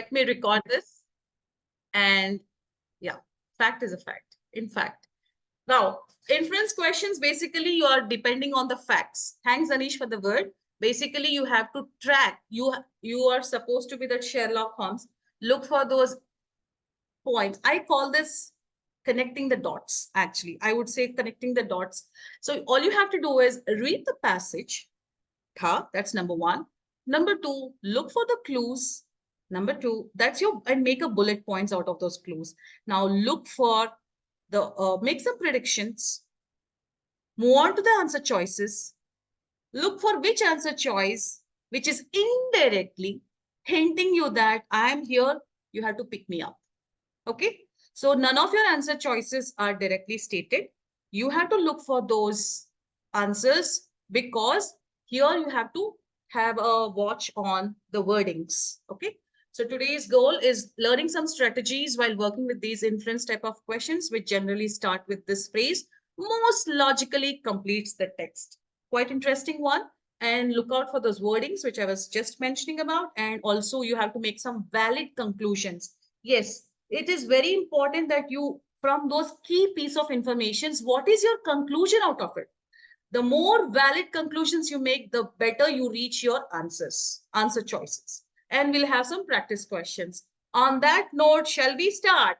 Let me record this. And yeah, fact is a fact. In fact, now inference questions, basically you are depending on the facts. Thanks, Anish, for the word. Basically, you have to track. You are supposed to be that Sherlock Holmes. Look for those points. I call this connecting the dots. Actually, I would say connecting the dots. So all you have to do is read the passage. That's number one. Number two, look for the clues. Number two, that's your, and make a bullet points out of those clues. Now look for the, make some predictions. Move on to the answer choices. Look for which answer choice, which is indirectly hinting you that I am here, you have to pick me up. Okay. So none of your answer choices are directly stated. You have to look for those answers because here you have to have a watch on the wordings. Okay. So today's goal is learning some strategies while working with these inference type of questions, which generally start with this phrase, most logically completes the text. Quite interesting one. And look out for those wordings, which I was just mentioning about. And also you have to make some valid conclusions. Yes, it is very important that you, from those key piece of information, what is your conclusion out of it? The more valid conclusions you make, the better you reach your answer choices. And we'll have some practice questions. On that note, shall we start?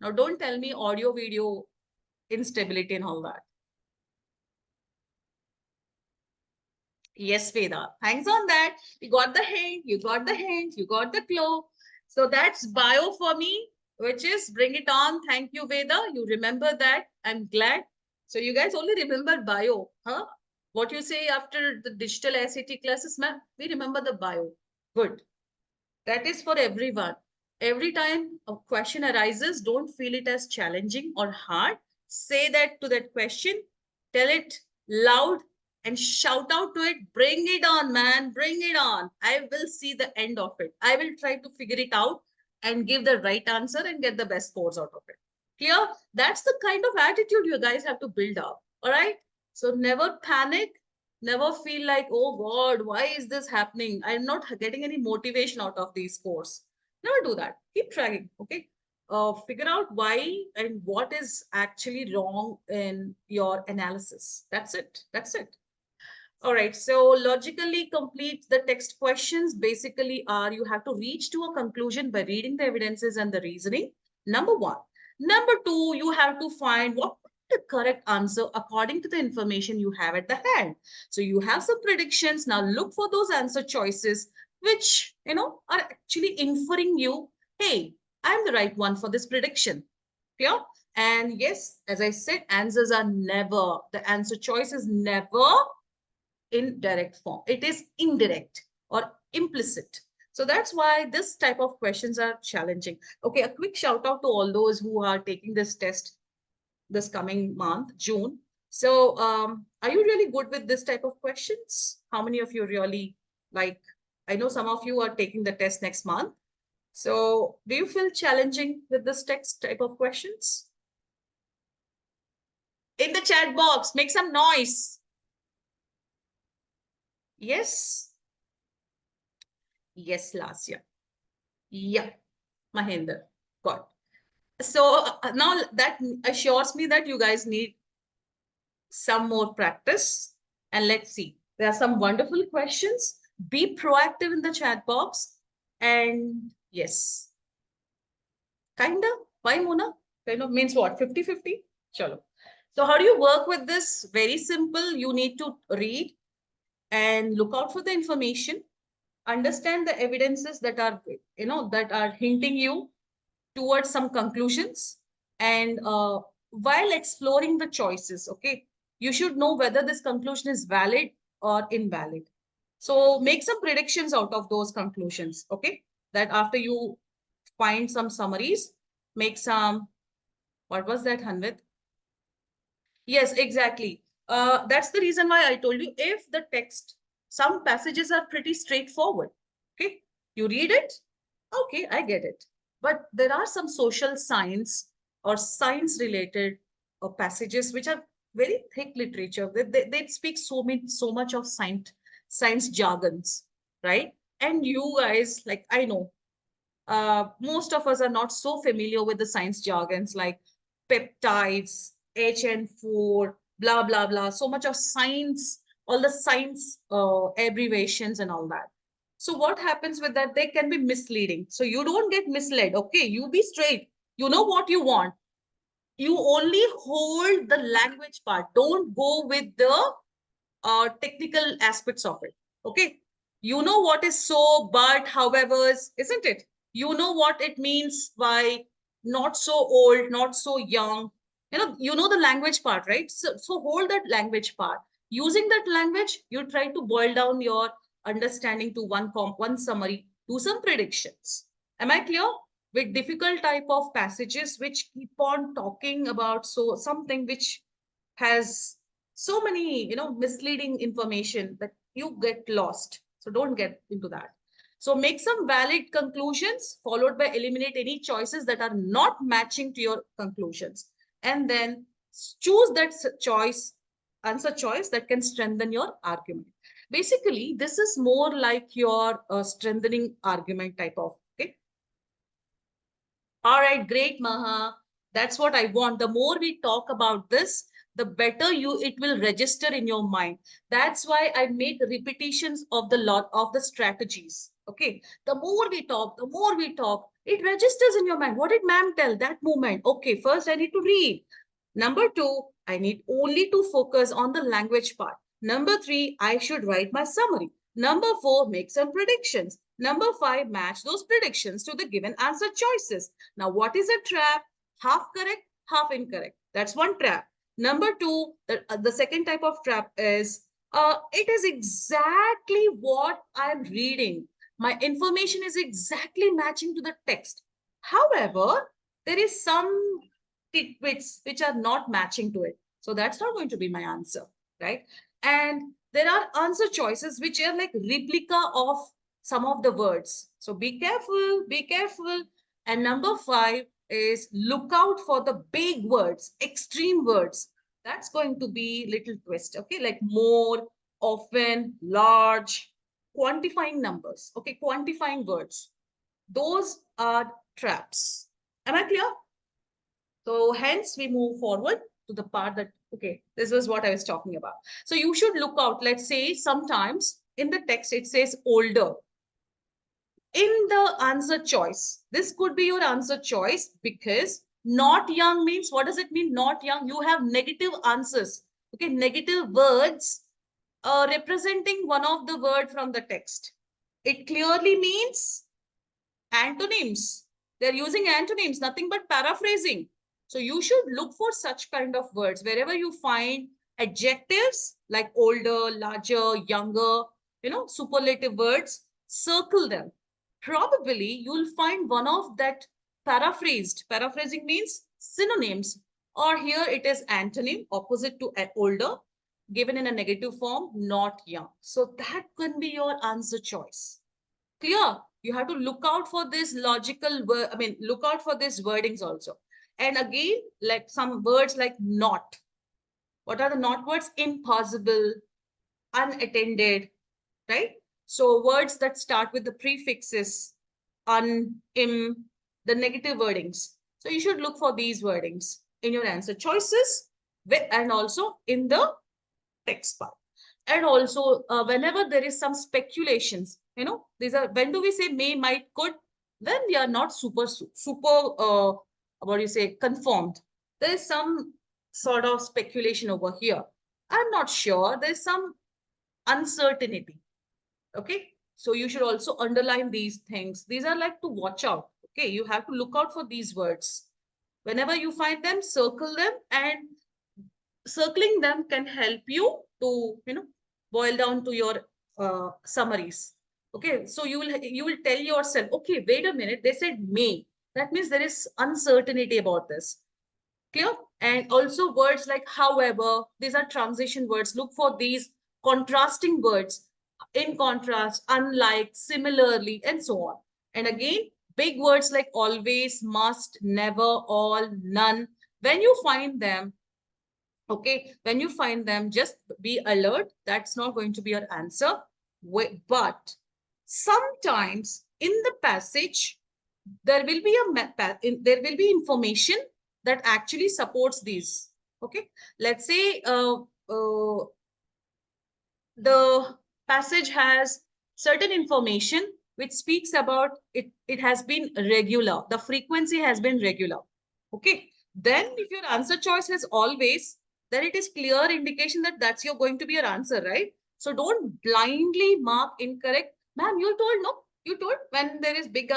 Now, don't tell me audio, video instability and all that. Yes, Veda. Thanks on that. You got the hint, you got the hint, you got the clue. So that's bio for me, which is bring it on. Thank you, Veda. You remember that. I'm glad. So you guys only remember bio, huh? What you say after the digital SAT classes, ma'am? We remember the bio. Good. That is for everyone. Every time a question arises, don't feel it as challenging or hard. Say that to that question. Tell it loud and shout out to it. Bring it on, man. Bring it on. I will see the end of it. I will try to figure it out and give the right answer and get the best scores out of it. Clear? That's the kind of attitude you guys have to build up. All right. So never panic. Never feel like, oh God, why is this happening? I'm not getting any motivation out of these scores. Never do that. Keep trying. Okay. Figure out why and what is actually wrong in your analysis. That's it. That's it. All right, so logically complete the text questions basically are you have to reach to a conclusion by reading the evidences and the reasoning. Number one. Number two, you have to find what the correct answer according to the information you have at the hand. So you have some predictions. Now look for those answer choices, which, are actually inferring you, hey, I'm the right one for this prediction. Yeah. And yes, as I said, answers are never, the answer choice is never in direct form. It is indirect or implicit. So that's why this type of questions are challenging. Okay, a quick shout out to all those who are taking this test this coming month, June. So are you really good with this type of questions? How many of you really like, I know some of you are taking the test next month. So do you feel challenging with this text type of questions? In the chat box, make some noise. Yes. Yes, last year. Yeah, Mahinder. Got. So now that assures me that you guys need some more practice. And let's see. There are some wonderful questions. Be proactive in the chat box. And yes. Kinda. Why, Mona? Kind of means what? 50-50? Chalo. So how do you work with this? Very simple. You need to read and look out for the information. Understand the evidences that are, that are hinting you towards some conclusions. And while exploring the choices, okay, you should know whether this conclusion is valid or invalid. So make some predictions out of those conclusions, okay? That after you find some summaries, make some, what was that, Hanvit? Yes, exactly. That's the reason why I told you if the text, some passages are pretty straightforward. Okay, you read it. Okay, I get it. But there are some social science or science related passages which are very thick literature. They speak so much of science jargons, right? And you guys, like I know, most of us are not so familiar with the science jargons like peptides, HN4, blah, blah, blah. So much of science, all the science abbreviations and all that. So what happens with that? They can be misleading. So you don't get misled. Okay, you be straight. You know what you want. You only hold the language part. Don't go with the technical aspects of it. Okay. You know what is so, but, however, isn't it? You know what it means by not so old, not so young. You know the language part, right? So hold that language part. Using that language, you try to boil down your understanding to one summary, do some predictions. Am I clear? With difficult type of passages which keep on talking about so something which has so many misleading information that you get lost, so don't get into that. So make some valid conclusions followed by eliminate any choices that are not matching to your conclusions, and then choose that choice, answer choice that can strengthen your argument. Basically this is more like your strengthening argument type of. Okay. All right, great, Maha. That's what I want. The more we talk about this, the better it will register in your mind. That's why I make repetitions of the lot of the strategies. Okay. The more we talk, it registers in your mind. What did ma'am tell that moment? Okay, first I need to read. Number two, I need only to focus on the language part. Number three, I should write my summary. Number four, make some predictions. Number five, match those predictions to the given answer choices. Now, what is a trap? Half correct, half incorrect. That's one trap. Number two, the second type of trap is it is exactly what I'm reading. My information is exactly matching to the text. However, there is some tidbits which are not matching to it. So that's not going to be my answer, right? And there are answer choices which are like replica of some of the words. So be careful, be careful. And number five is look out for the big words, extreme words. That's going to be little twist, okay? Like more, often, large, quantifying numbers, okay? Quantifying words. Those are traps. Am I clear? So hence we move forward to the part that, okay, this was what I was talking about. So you should look out, let's say sometimes in the text, it says older. In the answer choice, this could be your answer choice because not young means, what does it mean? Not young, you have negative answers. Okay, negative words representing one of the word from the text. It clearly means antonyms. They're using antonyms, nothing but paraphrasing. So you should look for such kind of words. Wherever you find adjectives like older, larger, younger, superlative words, circle them. Probably you'll find one of that paraphrased. Paraphrasing means synonyms, or here it is antonym, opposite to older, given in a negative form, not young. So that can be your answer choice. Clear? You have to look out for this logical word. I mean, look out for these wordings also. And again, like some words like not. What are the not words? Impossible, unattended, right? So words that start with the prefixes, im, the negative wordings. So you should look for these wordings in your answer choices and also in the text part. And also whenever there is some speculations, these are, when do we say may, might, could? When we are not super what do you say, confirmed. There is some sort of speculation over here. I'm not sure. There's some uncertainty. Okay. So you should also underline these things. These are like to watch out. Okay. You have to look out for these words. Whenever you find them, circle them, and circling them can help you to, boil down to your summaries. Okay. So you will tell yourself, okay, wait a minute. They said may. That means there is uncertainty about this. Clear? And also words like however, these are transition words. Look for these contrasting words, in contrast, unlike, similarly, and so on. And again, big words like always, must, never, all, none. When you find them, okay, when you find them, just be alert. That's not going to be your answer. But sometimes in the passage, there will be there will be information that actually supports these. Okay, let's say the passage has certain information which speaks about it has been regular, the frequency has been regular. Okay, then if your answer choice has always, then it is clear indication that that's your going to be your answer, right? So don't blindly mark incorrect. Ma'am, you told, no, you told when there is big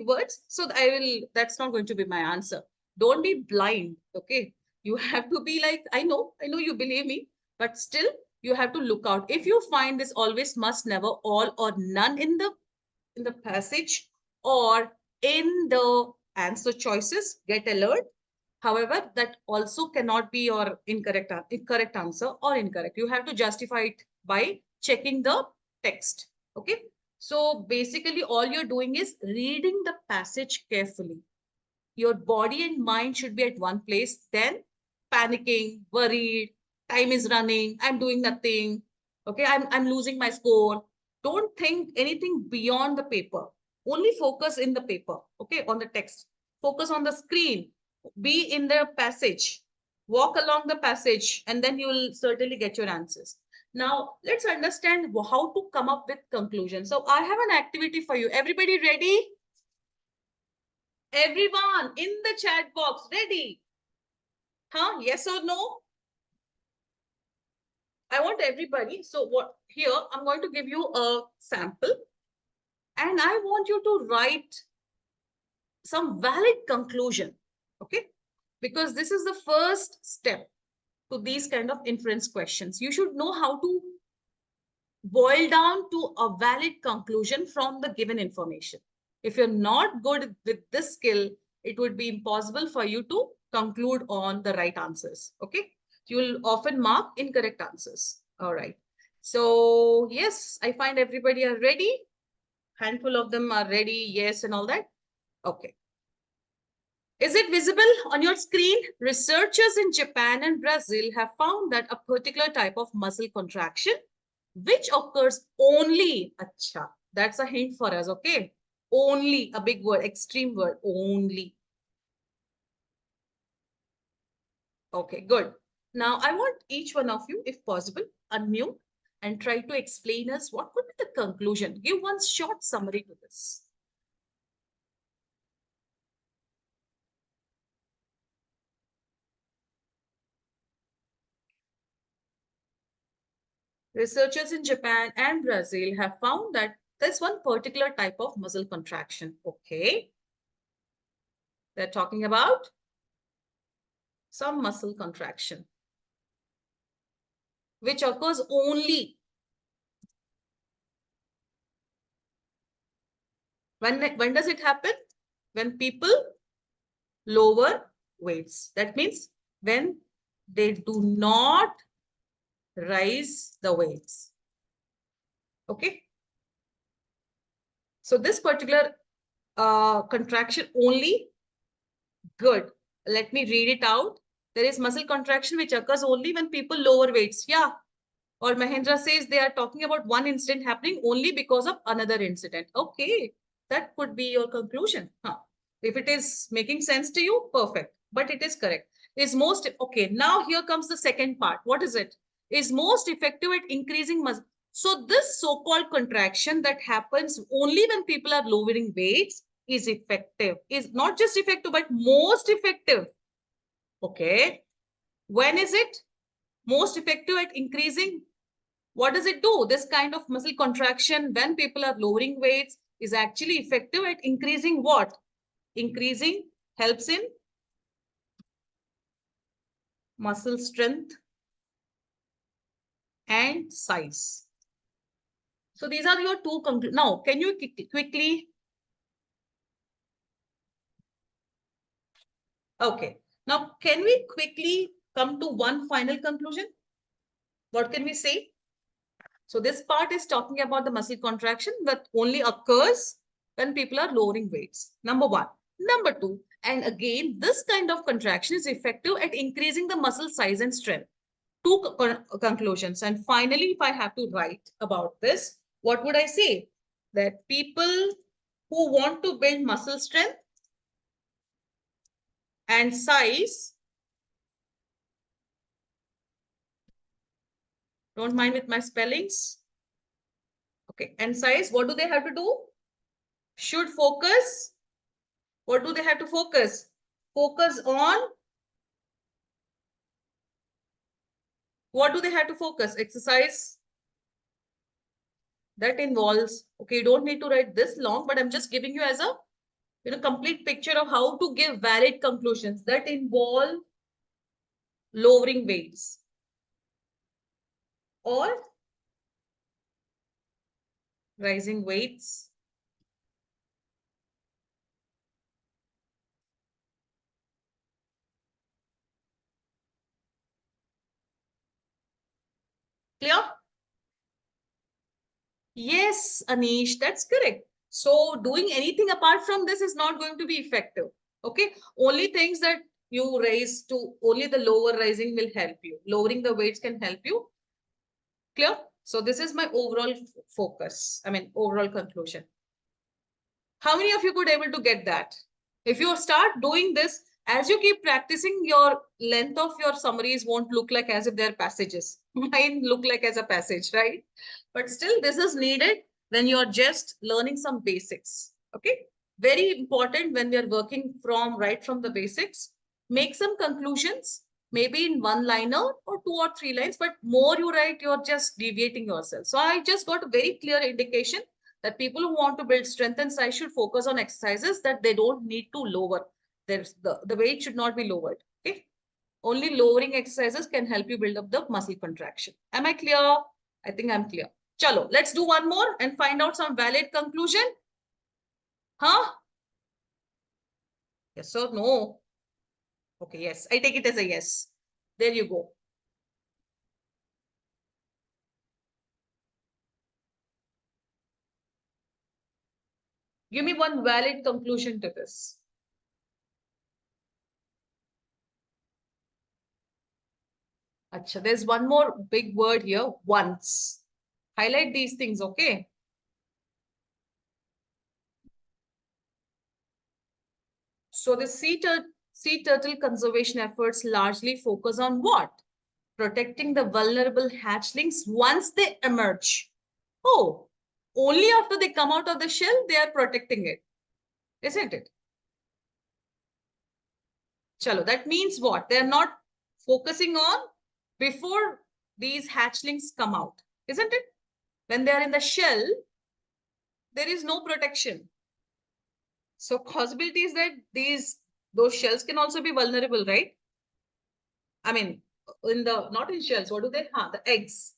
words, so I will, that's not going to be my answer. Don't be blind. Okay, you have to be like, I know you believe me, but still you have to look out. If you find this always, must, never, all, or none in the passage or in the answer choices, get alert. However, that also cannot be your incorrect answer or incorrect. You have to justify it by checking the text. Okay. So basically, all you're doing is reading the passage carefully. Your body and mind should be at one place. Then panicking, worried, time is running, I'm doing nothing. Okay, I'm losing my score. Don't think anything beyond the paper. Only focus in the paper. Okay, on the text. Focus on the screen. Be in the passage. Walk along the passage, and then you will certainly get your answers. Now, let's understand how to come up with conclusion. So I have an activity for you. Everybody ready? Everyone in the chat box, ready? Huh? Yes or no? I want everybody. So what here, I'm going to give you a sample and I want you to write some valid conclusion. Okay. Because this is the first step to these kind of inference questions. You should know how to boil down to a valid conclusion from the given information. If you're not good with this skill, it would be impossible for you to conclude on the right answers. Okay. You will often mark incorrect answers. All right. So yes, I find everybody are ready. Handful of them are ready. Yes, and all that. Okay. Is it visible on your screen? Researchers in Japan and Brazil have found that a particular type of muscle contraction, which occurs only, acha, that's a hint for us, okay? Only, a big word, extreme word, only. Okay, good. Now, I want each one of you, if possible, unmute and try to explain us what could be the conclusion. Give one short summary to this. Researchers in Japan and Brazil have found that there's one particular type of muscle contraction. Okay. They're talking about some muscle contraction, which occurs only when does it happen? When people lower weights. That means when they do not raise the weights. Okay. So this particular contraction only, good. Let me read it out. There is muscle contraction which occurs only when people lower weights. Yeah. Or Mahendra says they are talking about one incident happening only because of another incident. Okay. That could be your conclusion. Huh. If it is making sense to you, perfect. But it is correct. Is most, okay, now here comes the second part. What is it? Is most effective at increasing muscle. So this so-called contraction that happens only when people are lowering weights is effective. Is not just effective, but most effective. Okay. When is it most effective at increasing? What does it do? This kind of muscle contraction when people are lowering weights is actually effective at increasing what? Increasing, helps in muscle strength and size. So these are your two conclusions. Now, can you quickly? Okay. Now, can we quickly come to one final conclusion? What can we say? So this part is talking about the muscle contraction that only occurs when people are lowering weights. Number one. Number two, and again, this kind of contraction is effective at increasing the muscle size and strength. Two conclusions. And finally, if I have to write about this, what would I say? That people who want to build muscle strength and size. Don't mind with my spellings. Okay, and size, what do they have to do? Should focus. What do they have to focus? Focus on. What do they have to focus? Exercise that involves, okay, you don't need to write this long, but I'm just giving you as a complete picture of how to give valid conclusions that involve lowering weights or rising weights. Clear? Yes, Anish, that's correct. So doing anything apart from this is not going to be effective. Okay. Only things that you raise to, only the lower rising will help you. Lowering the weights can help you. Clear? So this is my overall focus. I mean, overall conclusion. How many of you could able to get that? If you start doing this, as you keep practicing, your length of your summaries won't look like as if they're passages. Mine look like as a passage, right? But still, this is needed when you're just learning some basics. Okay. Very important when we are working from right from the basics. Make some conclusions, maybe in one liner or 2 or 3 lines, but more you write, you're just deviating yourself. So I just got a very clear indication that people who want to build strength and size should focus on exercises that they don't need to lower. There's the weight should not be lowered. Okay. Only lowering exercises can help you build up the muscle contraction. Am I clear? I think I'm clear. Chalo, let's do one more and find out some valid conclusion. Huh? Yes or no? Okay, yes. I take it as a yes. There you go. Give me one valid conclusion to this. Acha, there's one more big word here, once. Highlight these things, okay? So the sea turtle conservation efforts largely focus on what? Protecting the vulnerable hatchlings once they emerge. Oh, only after they come out of the shell, they are protecting it, isn't it? Chalo, that means what? They are not focusing on before these hatchlings come out, isn't it? When they are in the shell, there is no protection. So possibility is that those shells can also be vulnerable, right? I mean, in the not in shells, what do they have? The eggs.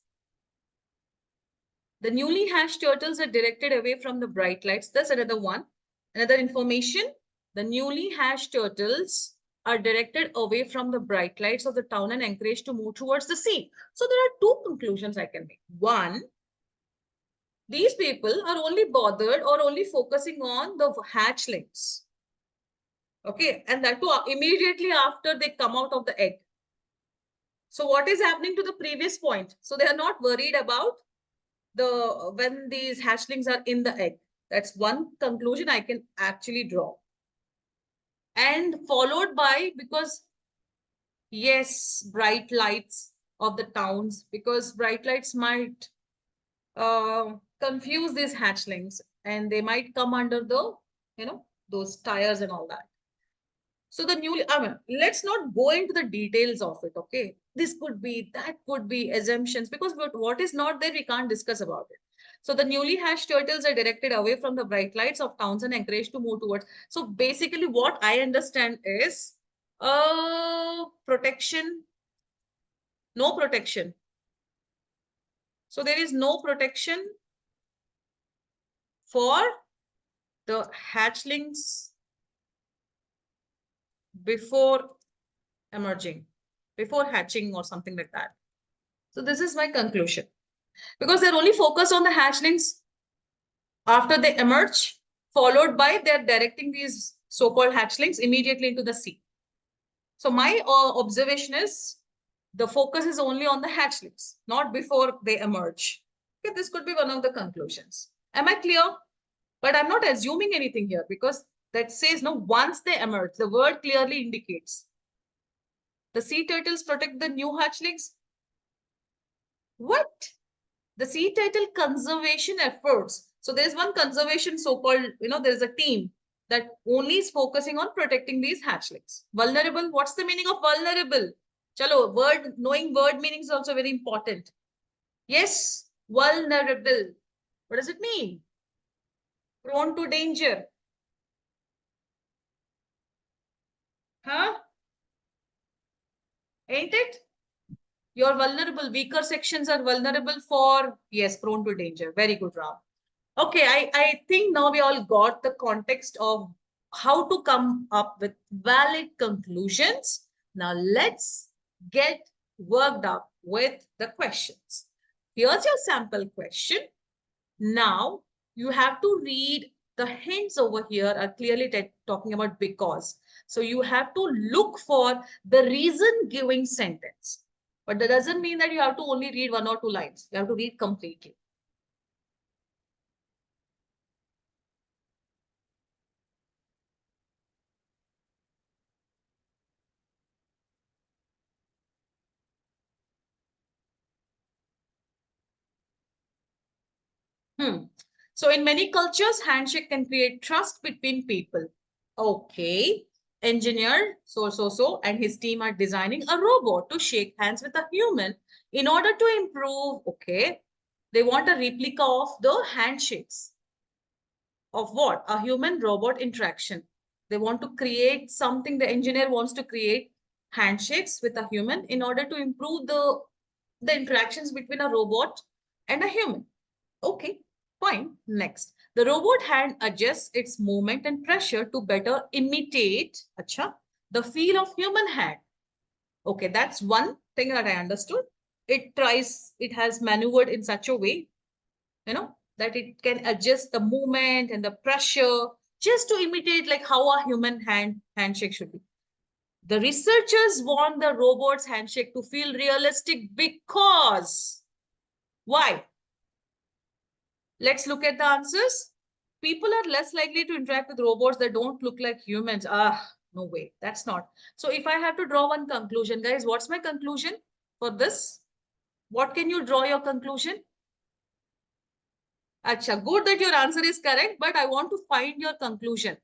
The newly hatched turtles are directed away from the bright lights. That's another one. Another information. The newly hatched turtles are directed away from the bright lights of the town and encouraged to move towards the sea. So there are two conclusions I can make. One, these people are only bothered or only focusing on the hatchlings. Okay. And that too immediately after they come out of the egg. So what is happening to the previous point? So they are not worried about when these hatchlings are in the egg. That's one conclusion I can actually draw. And followed by, because yes, bright lights of the towns, because bright lights might confuse these hatchlings and they might come under those tires and all that. So let's not go into the details of it, okay? This could be, that could be assumptions, because what is not there, we can't discuss about it. So the newly hatched turtles are directed away from the bright lights of towns and encouraged to move towards. So basically what I understand is protection, no protection. So there is no protection for the hatchlings before emerging, before hatching or something like that. So this is my conclusion. Because they're only focused on the hatchlings after they emerge, followed by they're directing these so-called hatchlings immediately into the sea. So my observation is the focus is only on the hatchlings, not before they emerge. Okay, this could be one of the conclusions. Am I clear? But I'm not assuming anything here because that says no, once they emerge, the word clearly indicates. The sea turtles protect the new hatchlings. What? The sea turtle conservation efforts. So there's one conservation so-called, there's a team that only is focusing on protecting these hatchlings. Vulnerable. What's the meaning of vulnerable? Chalo, knowing word meaning is also very important. Yes, vulnerable. What does it mean? Prone to danger. Huh? Ain't it? You're vulnerable. Weaker sections are vulnerable for, yes, prone to danger. Very good, Ram. Okay, I think now we all got the context of how to come up with valid conclusions. Now let's get worked up with the questions. Here's your sample question. Now you have to read the hints over here are clearly talking about because. So you have to look for the reason giving sentence. But that doesn't mean that you have to only read 1 or 2 lines. You have to read completely. So in many cultures, handshake can create trust between people. Okay. Engineer and his team are designing a robot to shake hands with a human in order to improve. Okay. They want a replica of the handshakes of what? A human robot interaction. They want to create something. The engineer wants to create handshakes with a human in order to improve the interactions between a robot and a human. Okay, fine. Next, the robot hand adjusts its movement and pressure to better imitate the feel of human hand. Okay, that's one thing that I understood. It has maneuvered in such a way, that it can adjust the movement and the pressure just to imitate like how a human handshake should be. The researchers want the robot's handshake to feel realistic because why? Let's look at the answers. People are less likely to interact with robots that don't look like humans. No way. That's not. So if I have to draw one conclusion, guys, what's my conclusion for this? What can you draw your conclusion? Acha, good that your answer is correct, but I want to find your conclusion.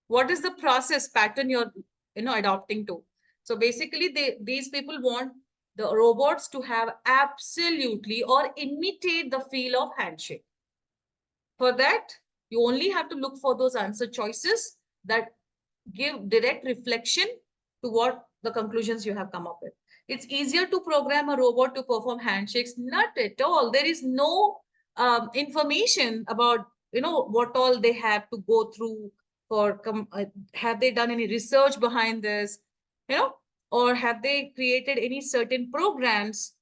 What is the process pattern you're adopting to? So basically, these people want the robots to have absolutely or imitate the feel of handshake. For that, you only have to look for those answer choices that give direct reflection to what the conclusions you have come up with. It's easier to program a robot to perform handshakes. Not at all. There is no information about what all they have to go through for. Have they done any research behind this? Or have they created any certain programs?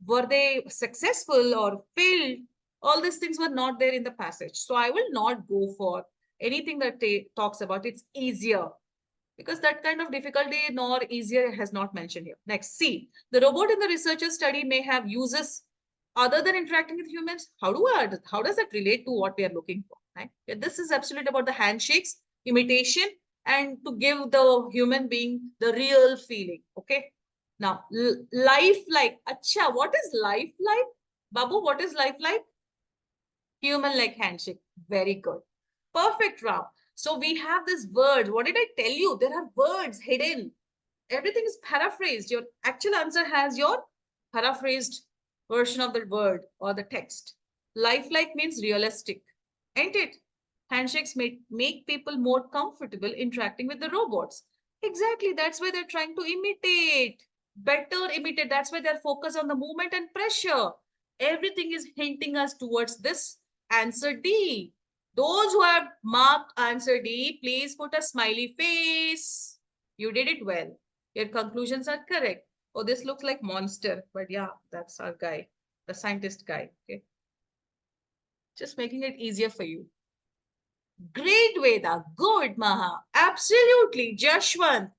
Were they successful or failed? All these things were not there in the passage. So I will not go for anything that talks about it's easier, because that kind of difficulty nor easier has not mentioned here. Next, C. The robot in the researcher study may have uses other than interacting with humans. How does that relate to what we are looking for? Right? This is absolutely about the handshakes, imitation, and to give the human being the real feeling. Okay. Now, life-like. Acha, what is life-like? Babu, what is life-like? Human-like handshake. Very good. Perfect, Ram. So we have this word. What did I tell you? There are words hidden. Everything is paraphrased. Your actual answer has your paraphrased version of the word or the text. Lifelike means realistic, ain't it? Handshakes make people more comfortable interacting with the robots. Exactly. That's why they're trying to imitate. Better imitate. That's why they're focused on the movement and pressure. Everything is hinting us towards this answer D. Those who have marked answer D, please put a smiley face. You did it well. Your conclusions are correct. Oh, this looks like monster, but yeah, that's our guy, the scientist guy. Okay. Just making it easier for you. Great, Veda. Good, Maha. Absolutely. Jashwant.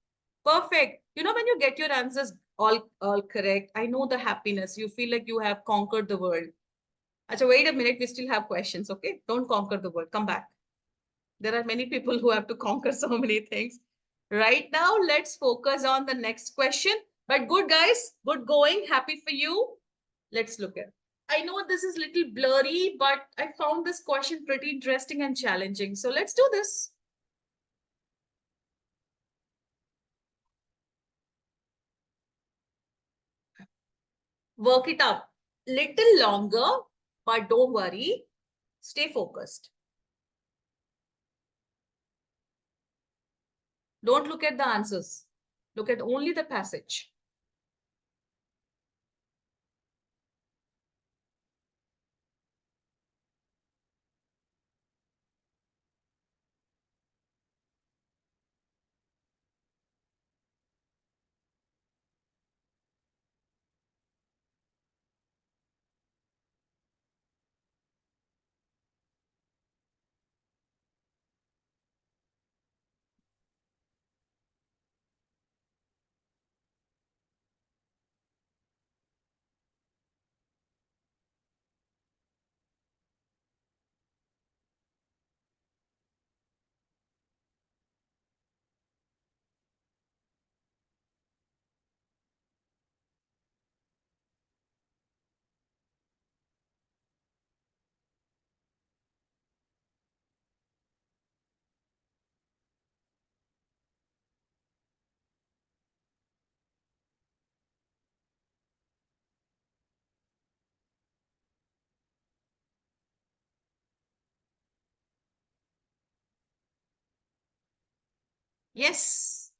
Perfect. When you get your answers all correct, I know the happiness. You feel like you have conquered the world. Achha, wait a minute. We still have questions. Okay. Don't conquer the world. Come back. There are many people who have to conquer so many things. Right now, let's focus on the next question. But good, guys. Good going. Happy for you. Let's look at. I know this is a little blurry, but I found this question pretty interesting and challenging. So let's do this. Work it up. Little longer, but don't worry. Stay focused. Don't look at the answers. Look at only the passage. Yes.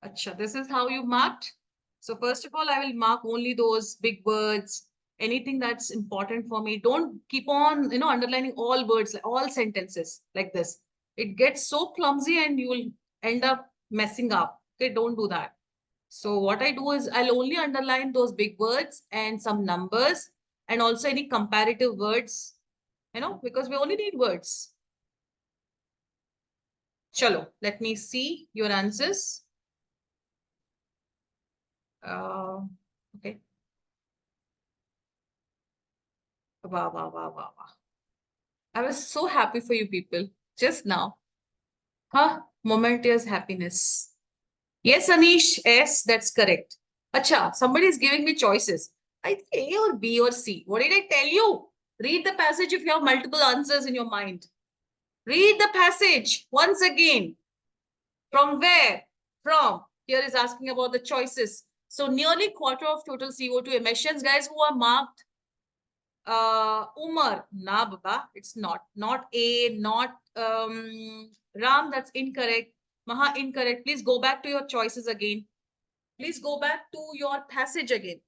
Acha, this is how you marked. So first of all, I will mark only those big words, anything that's important for me. Don't keep on, underlining all words, all sentences like this. It gets so clumsy and you will end up messing up. Okay, don't do that. So what I do is I'll only underline those big words and some numbers and also any comparative words, because we only need words. Chalo, let me see your answers. Okay. Wow, wow, wow, wow, wow. I was so happy for you people just now. Huh? Momentous happiness. Yes, Anish. Yes, that's correct. Acha, somebody is giving me choices. I think A or B or C. What did I tell you? Read the passage if you have multiple answers in your mind. Read the passage once again. From where? From. Here is asking about the choices. So nearly quarter of total CO2 emissions, guys, who are marked Umar, nah, Baba, it's not. Not A, not Ram, that's incorrect. Maha, incorrect. Please go back to your choices again. Please go back to your passage again.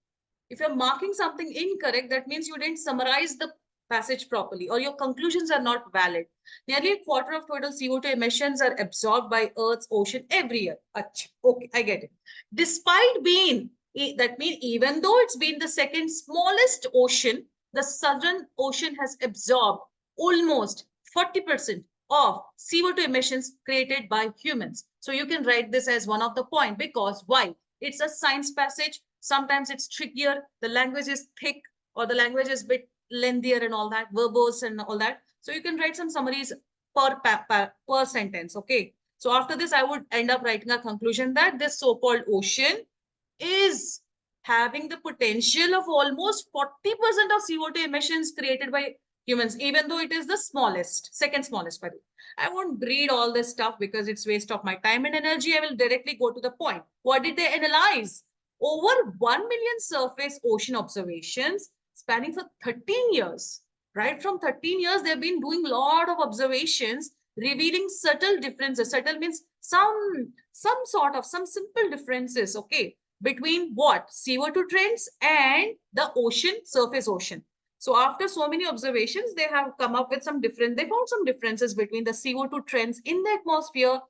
If you're marking something incorrect, that means you didn't summarize the passage properly or your conclusions are not valid. Nearly a quarter of total CO2 emissions are absorbed by Earth's ocean every year. Achha, okay, I get it. Despite being, that means even though it's been the second smallest ocean, the Southern Ocean has absorbed almost 40% of CO2 emissions created by humans. So you can write this as one of the point because why? It's a science passage. Sometimes it's trickier. The language is thick or the language is a bit lengthier and all that, verbose and all that. So you can write some summaries per sentence. Okay. So after this, I would end up writing a conclusion that this so-called ocean is having the potential of almost 40% of CO2 emissions created by humans, even though it is the smallest, second smallest by the way. I won't read all this stuff because it's waste of my time and energy. I will directly go to the point. What did they analyze? Over 1 million surface ocean observations spanning for 13 years. Right from 13 years, they've been doing a lot of observations revealing subtle differences. Subtle means some sort of some simple differences, okay, between what? CO2 trends and the ocean, surface ocean. So after so many observations, they have come up with they found some differences between the CO2 trends in the atmosphere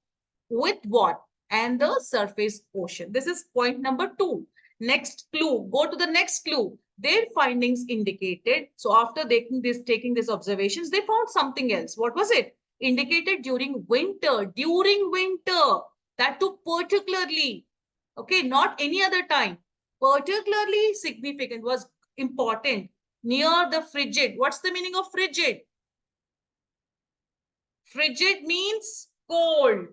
with what? And the surface ocean. This is point number 2. Next clue, go to the next clue. Their findings indicated, so after taking these observations, they found something else. What was it? Indicated during winter, that too particularly, okay, not any other time, particularly significant, was important. near the frigid. What's the meaning of frigid? Frigid means cold.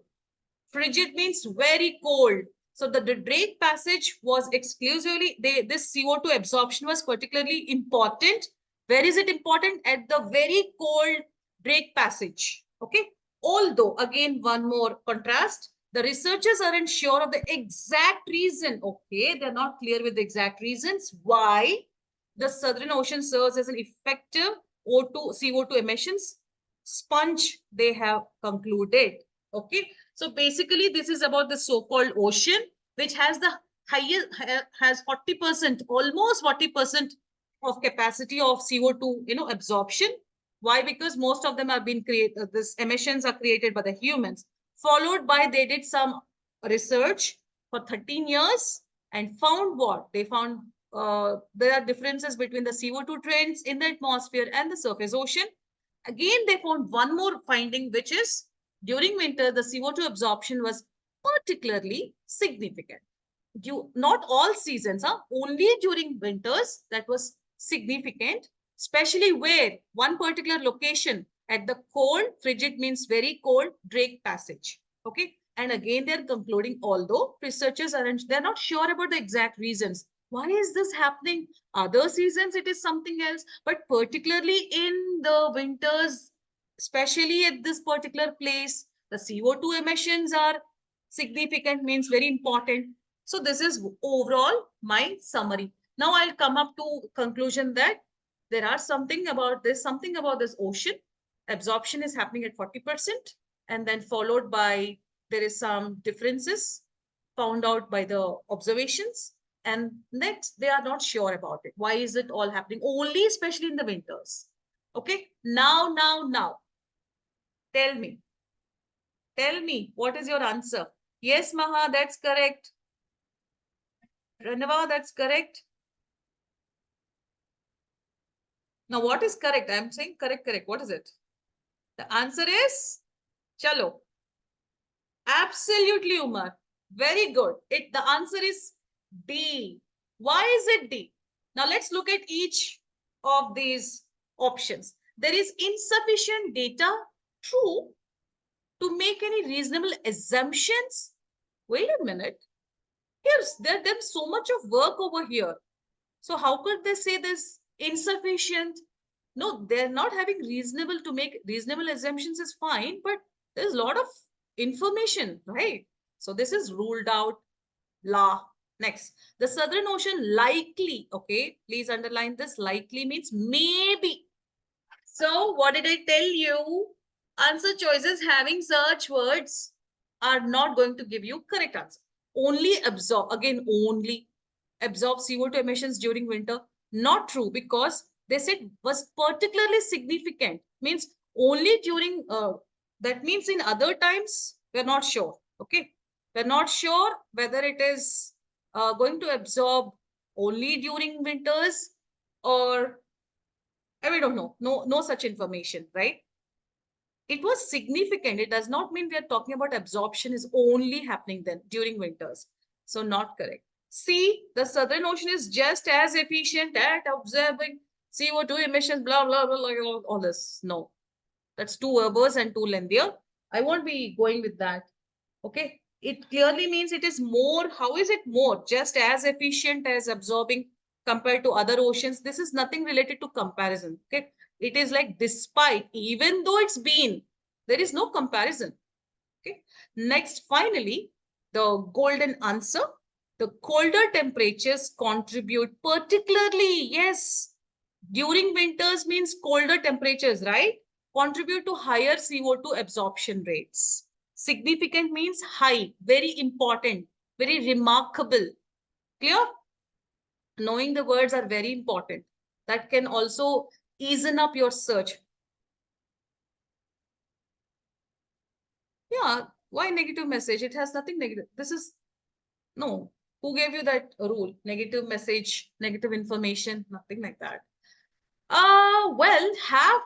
Frigid means very cold. So the Drake passage was exclusively, this CO2 absorption was particularly important. Where is it important? At the very cold Drake passage. Okay. Although, again, one more contrast, the researchers aren't sure of the exact reason. Okay. They're not clear with the exact reasons why the Southern Ocean serves as an effective O2, CO2 emissions sponge, they have concluded. Okay. So basically, this is about the so-called ocean, which has the highest, has 40%, almost 40% of capacity of CO2, absorption. Why? Because most of them have been created, this emissions are created by the humans. Followed by, they did some research for 13 years and found what? They found there are differences between the CO2 trends in the atmosphere and the surface ocean. Again, they found one more finding, which is during winter, the CO2 absorption was particularly significant. Not all seasons, only during winters that was significant, especially where one particular location at the cold, frigid means very cold, Drake Passage. Okay. And again, they're concluding, although researchers aren't, they're not sure about the exact reasons. Why is this happening? Other seasons, it is something else, but particularly in the winters, especially at this particular place, the CO2 emissions are significant, means very important. So this is overall my summary. Now I'll come up to conclusion that there are something about this ocean. Absorption is happening at 40%, and then followed by there is some differences found out by the observations. And next, they are not sure about it. Why is it all happening? Only especially in the winters. Okay. Now, tell me. Tell me, what is your answer? Yes, Maha, that's correct. Ranava, that's correct. Now, what is correct? I'm saying correct. What is it? The answer is chalo. Absolutely, Umar. Very good. The answer is D. Why is it D? Now, let's look at each of these options. There is insufficient data. True. To make any reasonable assumptions. Wait a minute. There's so much of work over here. So how could they say this insufficient? No, they're not having reasonable, to make reasonable assumptions is fine, but there's a lot of information, right? So this is ruled out. La. Next, the Southern Ocean likely, okay, please underline this, likely means maybe. So what did I tell you? Answer choices having search words are not going to give you correct answer. Only absorb, again, only absorb CO2 emissions during winter. Not true, because they said was particularly significant. Means only during, that means in other times, we're not sure. Okay. We're not sure whether it is going to absorb only during winters, or we don't know. No such information, right? It was significant. It does not mean we are talking about absorption is only happening then during winters. So not correct. C, the Southern Ocean is just as efficient at absorbing CO2 emissions, blah, blah, blah, blah, all this. No, that's too verbose and too lengthier. I won't be going with that. Okay. It clearly means it is more. How is it more? Just as efficient as absorbing compared to other oceans. This is nothing related to comparison. Okay. It is like despite, even though it's been, there is no comparison. Okay. Next, finally, the golden answer. The colder temperatures contribute particularly, yes, during winters means colder temperatures, right? Contribute to higher CO2 absorption rates. Significant means high, very important, very remarkable. Clear? Knowing the words are very important. That can also easen up your search. Yeah, why negative message? It has nothing negative. This is, no. Who gave you that rule? Negative message, negative information, nothing like that. Well, have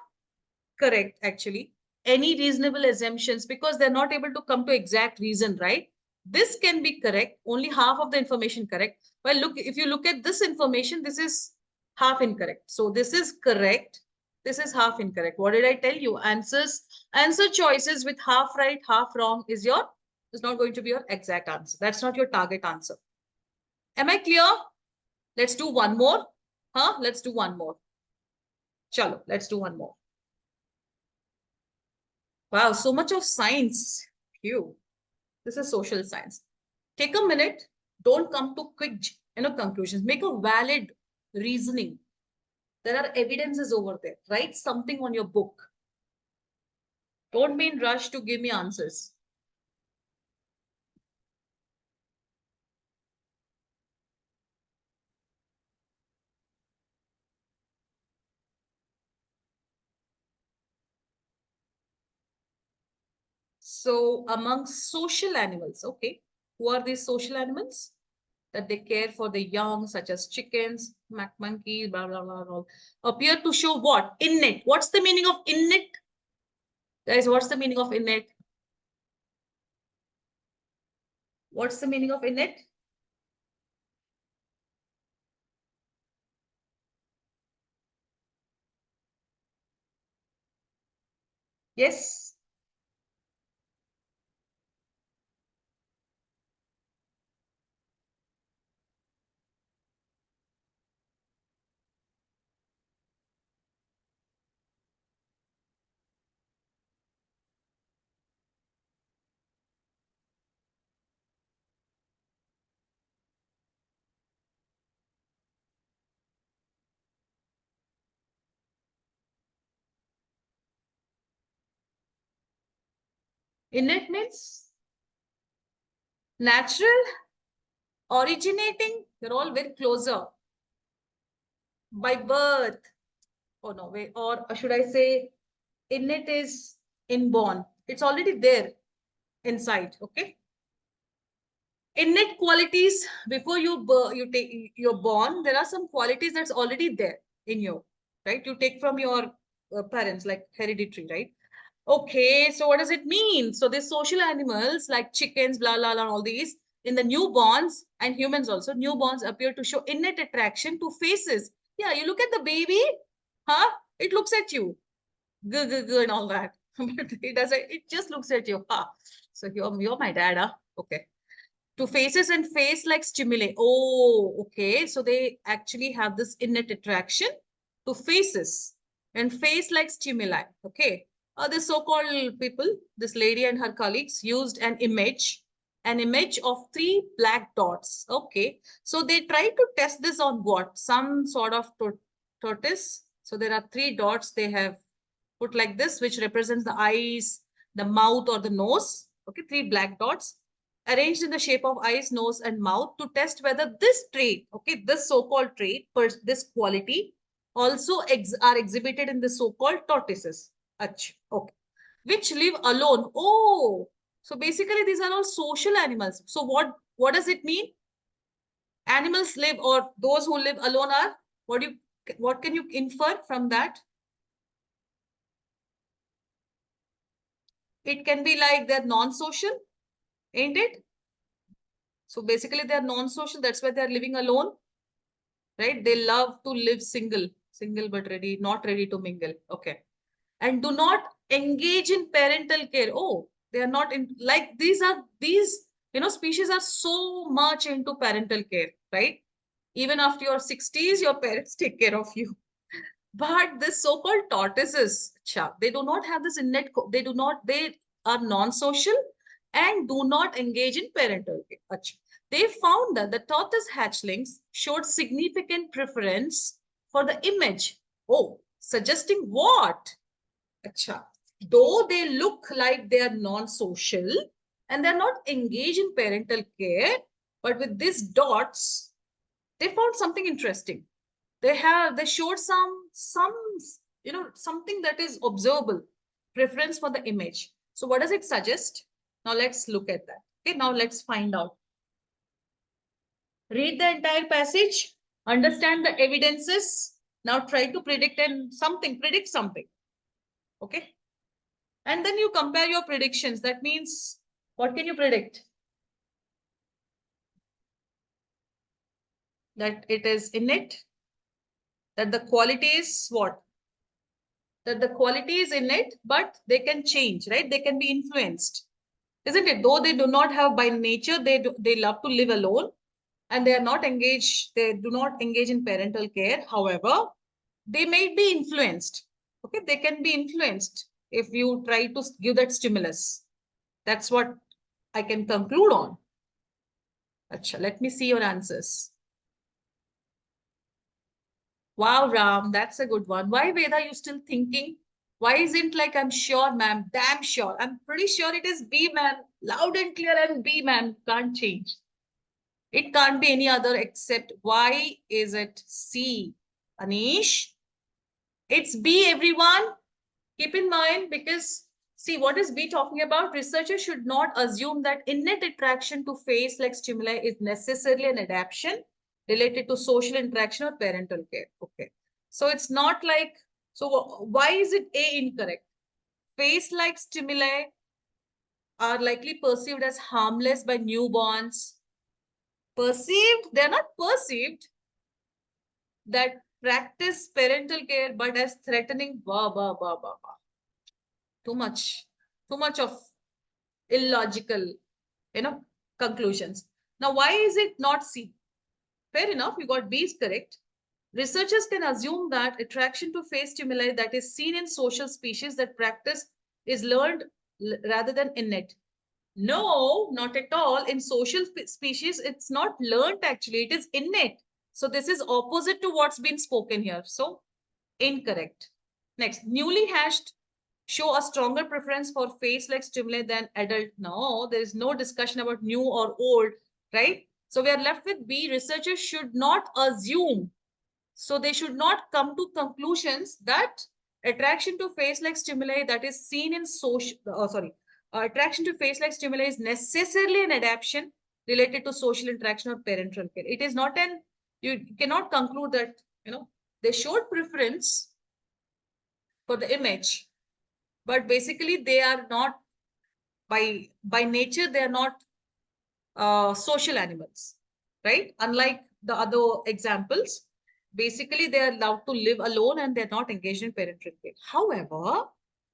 correct, actually. Any reasonable assumptions, because they're not able to come to exact reason, right? This can be correct, only half of the information correct. Well, look, if you look at this information, this is Half incorrect. So this is correct. This is half incorrect. What did I tell you? Answer choices with half right, half wrong is not going to be your exact answer. That's not your target answer. Am I clear? Let's do one more. Huh? Let's do one more. Chalo, let's do one more. Wow, so much of science. Phew. This is social science. Take a minute. Don't come to quick, conclusions. Make a valid reasoning. There are evidences over there. Write something on your book. Don't be in rush to give me answers. So among social animals, okay, who are these social animals? That they care for the young, such as chickens, monkeys, blah, blah, blah, blah, appear to show what? Innate. What's the meaning of innate? Guys, what's the meaning of innate? What's the meaning of innate? Yes. Innate means natural, originating. They're all very closer. By birth. Oh no, wait. Or should I say innate is inborn. It's already there inside. Okay. Innate qualities before you take you're born. There are some qualities that's already there in you, right? You take from your parents, like hereditary, right? Okay, so what does it mean? So these social animals like chickens, blah blah blah, all these in the newborns and humans also, newborns appear to show innate attraction to faces. Yeah, you look at the baby, huh? It looks at you, and all that, but it doesn't. It just looks at you, huh? So you're my dad, huh? Okay. To faces and face like stimuli. Oh, okay. So they actually have this innate attraction to faces and face like stimuli. Okay. The so-called people, this lady and her colleagues used an image of three black dots. Okay. So they tried to test this on what? Some sort of tortoise. So there are three dots they have put like this, which represents the eyes, the mouth, or the nose. Okay. Three black dots arranged in the shape of eyes, nose, and mouth to test whether this trait, okay, this so-called trait, this quality, also are exhibited in the so-called tortoises. Ach, okay, which live alone. Oh, so basically these are all social animals. So what does it mean? Animals live, or those who live alone are, what can you infer from that? It can be like they're non-social, ain't it? So basically they're non-social. That's why they're living alone, right? They love to live single but not ready to mingle. Okay. And do not engage in parental care. Oh, they are not in, like these, species are so much into parental care, right? Even after your 60s, your parents take care of you. But this so-called tortoises, they do not have this innate, they are non-social and do not engage in parental care. They found that the tortoise hatchlings showed significant preference for the image. Oh, suggesting what? Acha. Though they look like they are non-social and they're not engaged in parental care, but with these dots, they found something interesting. They showed some something that is observable, preference for the image. So what does it suggest? Now let's look at that. Okay, now let's find out. Read the entire passage, understand the evidences. Now try to predict something. Okay, and then you compare your predictions. That means, what can you predict? That it is innate, That the quality is what? That the quality is innate, but they can change, right? They can be influenced, isn't it? Though they do not have by nature, they love to live alone and they are not engaged, they do not engage in parental care. However, they may be influenced. Okay, they can be influenced if you try to give that stimulus. That's what I can conclude on. Achha, let me see your answers. Wow, Ram, that's a good one. Why, Veda, you still thinking? Why isn't like, I'm sure, ma'am, damn sure. I'm pretty sure it is B, ma'am. Loud and clear and B, ma'am. Can't change. It can't be any other except why is it C? Anish, it's B, everyone. Keep in mind, because see, what is B talking about? Researchers should not assume that innate attraction to face-like stimuli is necessarily an adaptation related to social interaction or parental care. Okay. So it's not like, so why is it A incorrect? Face-like stimuli are likely perceived as harmless by newborns. Perceived, they're not perceived that practice parental care, but as threatening, too much, too much of illogical, conclusions. Now, why is it not C? Fair enough, you got B is correct. Researchers can assume that attraction to face stimuli that is seen in social species that practice is learned rather than innate. No, not at all. In social species, it's not learned actually, it is innate. So this is opposite to what's been spoken here. So incorrect. Next, newly hashed show a stronger preference for face-like stimuli than adult. No, there is no discussion about new or old, right? So we are left with B. Researchers should not assume. So they should not come to conclusions that attraction to face-like stimuli that is seen in attraction to face-like stimuli is necessarily an adaptation related to social interaction or parental care. It is not an, you cannot conclude that, they showed preference for the image, but basically they are not, by nature they are not social animals, right? Unlike the other examples, basically they are allowed to live alone and they're not engaged in parental care. However,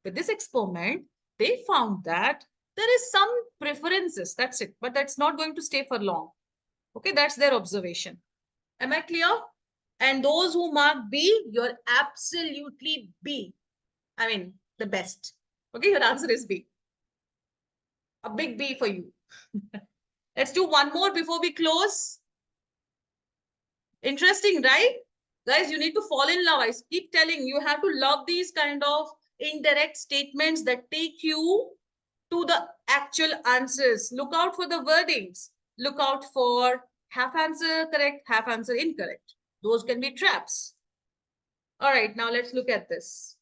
with this experiment, they found that there is some preferences, that's it, but that's not going to stay for long. Okay, that's their observation. Am I clear? And those who mark B, you're absolutely B. I mean, the best. Okay, your answer is B. A big B for you. Let's do one more before we close. Interesting, right? Guys, you need to fall in love. I keep telling you, have to love these kind of indirect statements that take you to the actual answers. Look out for the wordings. Look out for half answer correct, half answer incorrect. Those can be traps. All right, now let's look at this.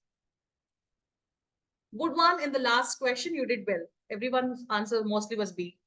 Good one in the last question. You did well. Everyone's answer mostly was B.